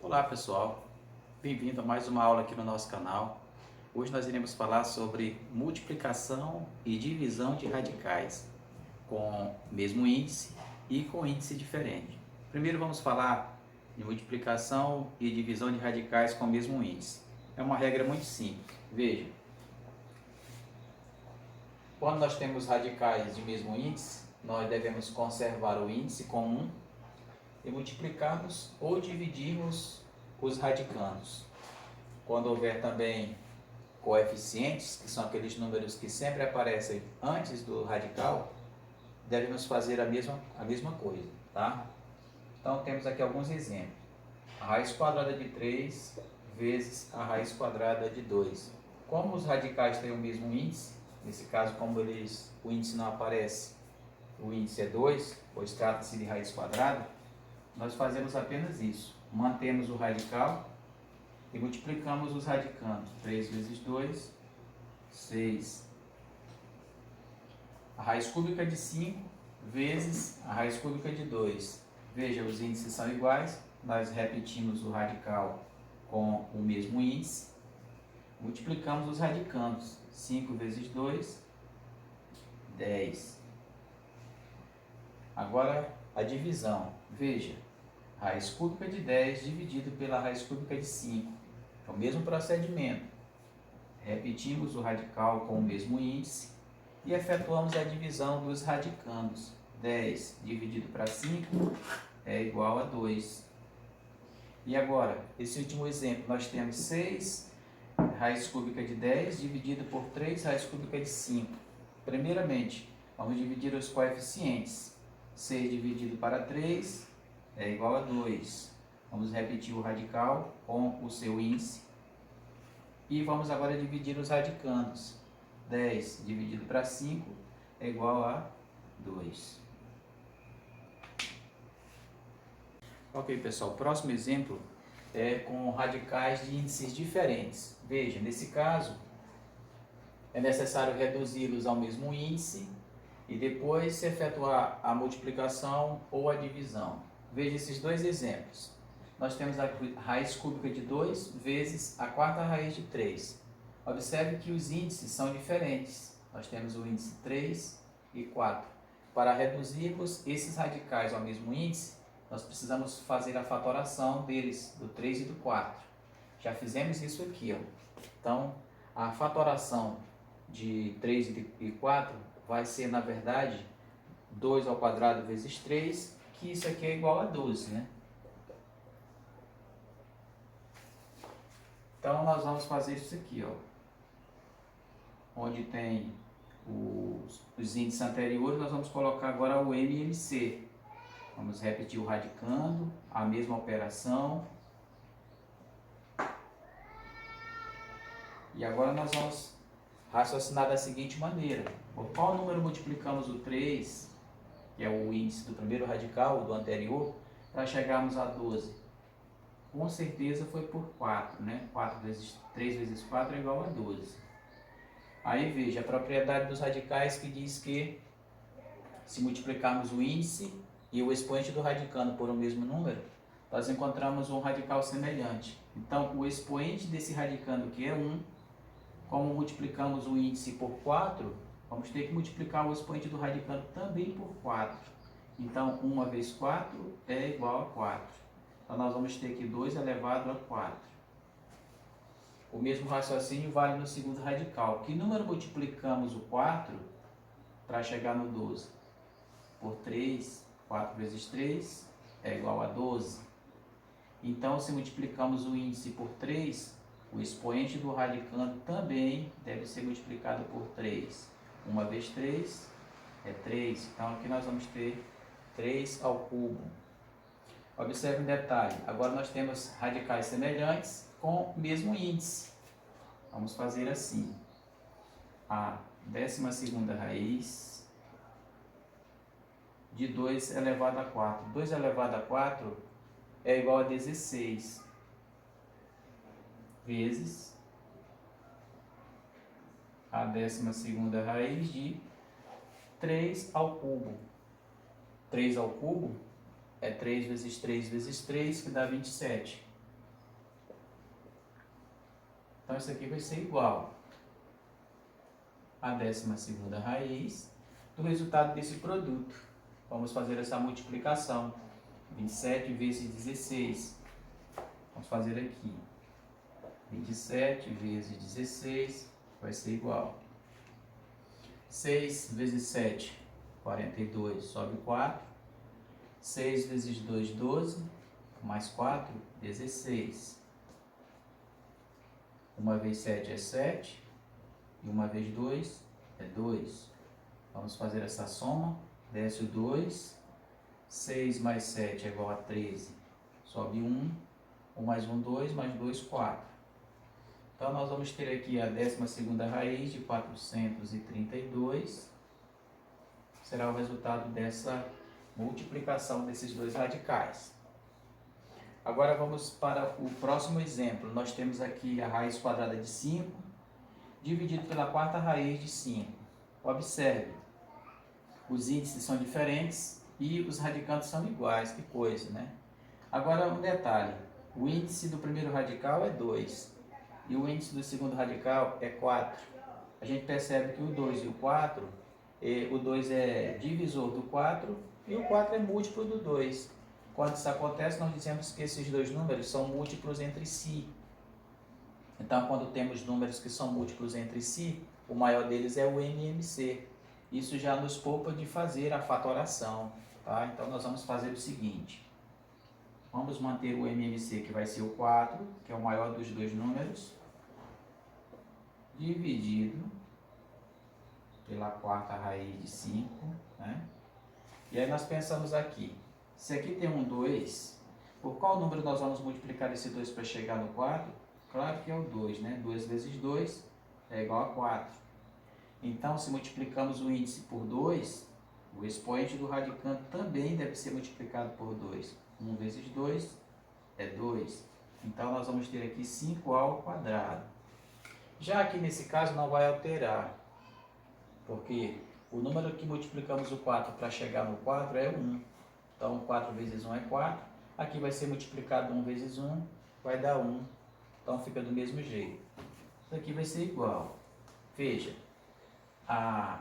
Olá pessoal, bem-vindo a mais uma aula aqui no nosso canal. Hoje nós iremos falar sobre multiplicação e divisão de radicais com mesmo índice e com índice diferente. Primeiro vamos falar de multiplicação e divisão de radicais com o mesmo índice. É uma regra muito simples. Veja, quando nós temos radicais de mesmo índice, nós devemos conservar o índice comum e multiplicarmos ou dividirmos os radicandos. Quando houver também coeficientes, que são aqueles números que sempre aparecem antes do radical, devemos fazer a mesma coisa, tá? Então temos aqui alguns exemplos. A raiz quadrada de 3 vezes a raiz quadrada de 2. Como os radicais têm o mesmo índice, nesse caso como o índice não aparece, o índice é 2, pois trata-se de raiz quadrada, nós fazemos apenas isso. Mantemos o radical e multiplicamos os radicandos. 3 vezes 2, 6. A raiz cúbica de 5 vezes a raiz cúbica de 2. Veja, os índices são iguais. Nós repetimos o radical com o mesmo índice. Multiplicamos os radicandos. 5 vezes 2, 10. Agora a divisão. Veja, raiz cúbica de 10 dividido pela raiz cúbica de 5. É o mesmo procedimento. Repetimos o radical com o mesmo índice e efetuamos a divisão dos radicandos. 10 dividido para 5 é igual a 2. E agora, esse último exemplo, nós temos 6 raiz cúbica de 10 dividido por 3 raiz cúbica de 5. Primeiramente, vamos dividir os coeficientes. 6 dividido para 3 é igual a 2. Vamos repetir o radical com o seu índice. E vamos agora dividir os radicandos. 10 dividido para 5 é igual a 2. Ok, pessoal, o próximo exemplo é com radicais de índices diferentes. Veja, nesse caso, é necessário reduzi-los ao mesmo índice e depois se efetuar a multiplicação ou a divisão. Veja esses dois exemplos. Nós temos a raiz cúbica de 2 vezes a quarta raiz de 3. Observe que os índices são diferentes. Nós temos o índice 3 e 4. Para reduzirmos esses radicais ao mesmo índice, nós precisamos fazer a fatoração deles, do 3 e do 4. Já fizemos isso aqui, ó. Então, a fatoração de 3 e 4 vai ser, na verdade, 2 ao quadrado vezes 3, que isso aqui é igual a 12, né? Então, nós vamos fazer isso aqui, ó. Onde tem os índices anteriores, nós vamos colocar agora o M e MC. Vamos repetir o radicando, a mesma operação. E agora nós vamos raciocinar da seguinte maneira. Por qual número multiplicamos o 3, que é o índice do primeiro radical, do anterior, para chegarmos a 12? Com certeza foi por 4, né? 3 vezes 4 é igual a 12. Aí veja, a propriedade dos radicais que diz que se multiplicarmos o índice e o expoente do radicando por um mesmo número, nós encontramos um radical semelhante. Então, o expoente desse radicando, que é 1, como multiplicamos o índice por 4, vamos ter que multiplicar o expoente do radicando também por 4. Então, 1 vezes 4 é igual a 4. Então, nós vamos ter que 2 elevado a 4. O mesmo raciocínio vale no segundo radical. Que número multiplicamos o 4 para chegar no 12? Por 3, 4 vezes 3 é igual a 12. Então, se multiplicamos o índice por 3, o expoente do radicando também deve ser multiplicado por 3. 1 vezes 3 é 3. Então, aqui nós vamos ter 3 ao cubo. Observe um detalhe. Agora nós temos radicais semelhantes com o mesmo índice. Vamos fazer assim. A 12ª raiz de 2 elevado a 4. 2 elevado a 4 é igual a 16. Vezes a 12ª raiz de 3 ao cubo. 3 ao cubo é 3 vezes 3 vezes 3, que dá 27. Então, isso aqui vai ser igual a 12ª raiz do resultado desse produto. Vamos fazer essa multiplicação. 27 vezes 16. Vamos fazer aqui. 27 vezes 16 vai ser igual. 6 vezes 7, 42, sobe 4. 6 vezes 2, 12. Mais 4, 16. 1 vezes 7 é 7. E 1 vezes 2 é 2. Vamos fazer essa soma. Desce o 2. 6 mais 7 é igual a 13. Sobe 1. 1 mais 1, 2. Mais 2, 4. Então, nós vamos ter aqui a 12ª raiz de 432. Será o resultado dessa multiplicação desses dois radicais. Agora, vamos para o próximo exemplo. Nós temos aqui a raiz quadrada de 5, dividido pela quarta raiz de 5. Observe, os índices são diferentes e os radicantes são iguais. Que coisa, né? Agora, um detalhe. O índice do primeiro radical é 2. E o índice do segundo radical é 4. A gente percebe que o 2 e o 4, o 2 é divisor do 4 e o 4 é múltiplo do 2. Quando isso acontece, nós dizemos que esses dois números são múltiplos entre si. Então, quando temos números que são múltiplos entre si, o maior deles é o MMC. Isso já nos poupa de fazer a fatoração. Tá? Então, nós vamos fazer o seguinte. Vamos manter o MMC, que vai ser o 4, que é o maior dos dois números, dividido pela quarta raiz de 5, né? E aí nós pensamos aqui, se aqui tem um 2, por qual número nós vamos multiplicar esse 2 para chegar no 4? Claro que é o 2, né? 2 vezes 2 é igual a 4. Então, se multiplicamos o índice por 2, o expoente do radicando também deve ser multiplicado por 2. 1 vezes 2 é 2. Então, nós vamos ter aqui 5 ao quadrado. Já aqui nesse caso não vai alterar, porque o número que multiplicamos o 4 para chegar no 4 é 1. Então, 4 vezes 1 é 4. Aqui vai ser multiplicado 1 vezes 1, vai dar 1. Então, fica do mesmo jeito. Isso aqui vai ser igual. Veja, a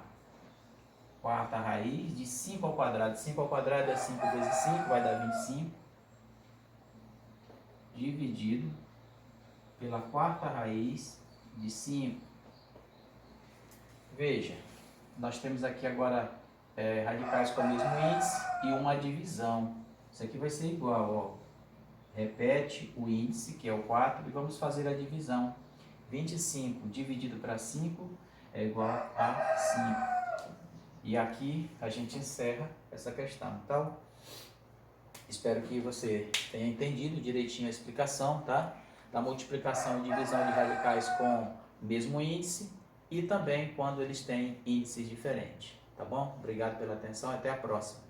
quarta raiz de 5 ao quadrado. 5 ao quadrado é 5 vezes 5, vai dar 25. Dividido pela quarta raiz de 5. Veja, nós temos aqui agora radicais com o mesmo índice e uma divisão. Isso aqui vai ser igual, ó. Repete o índice, que é o 4, e vamos fazer a divisão. 25 dividido para 5 é igual a 5. E aqui a gente encerra essa questão. Então, espero que você tenha entendido direitinho a explicação, tá? Da multiplicação e divisão de radicais com o mesmo índice e também quando eles têm índices diferentes, tá bom? Obrigado pela atenção e até a próxima.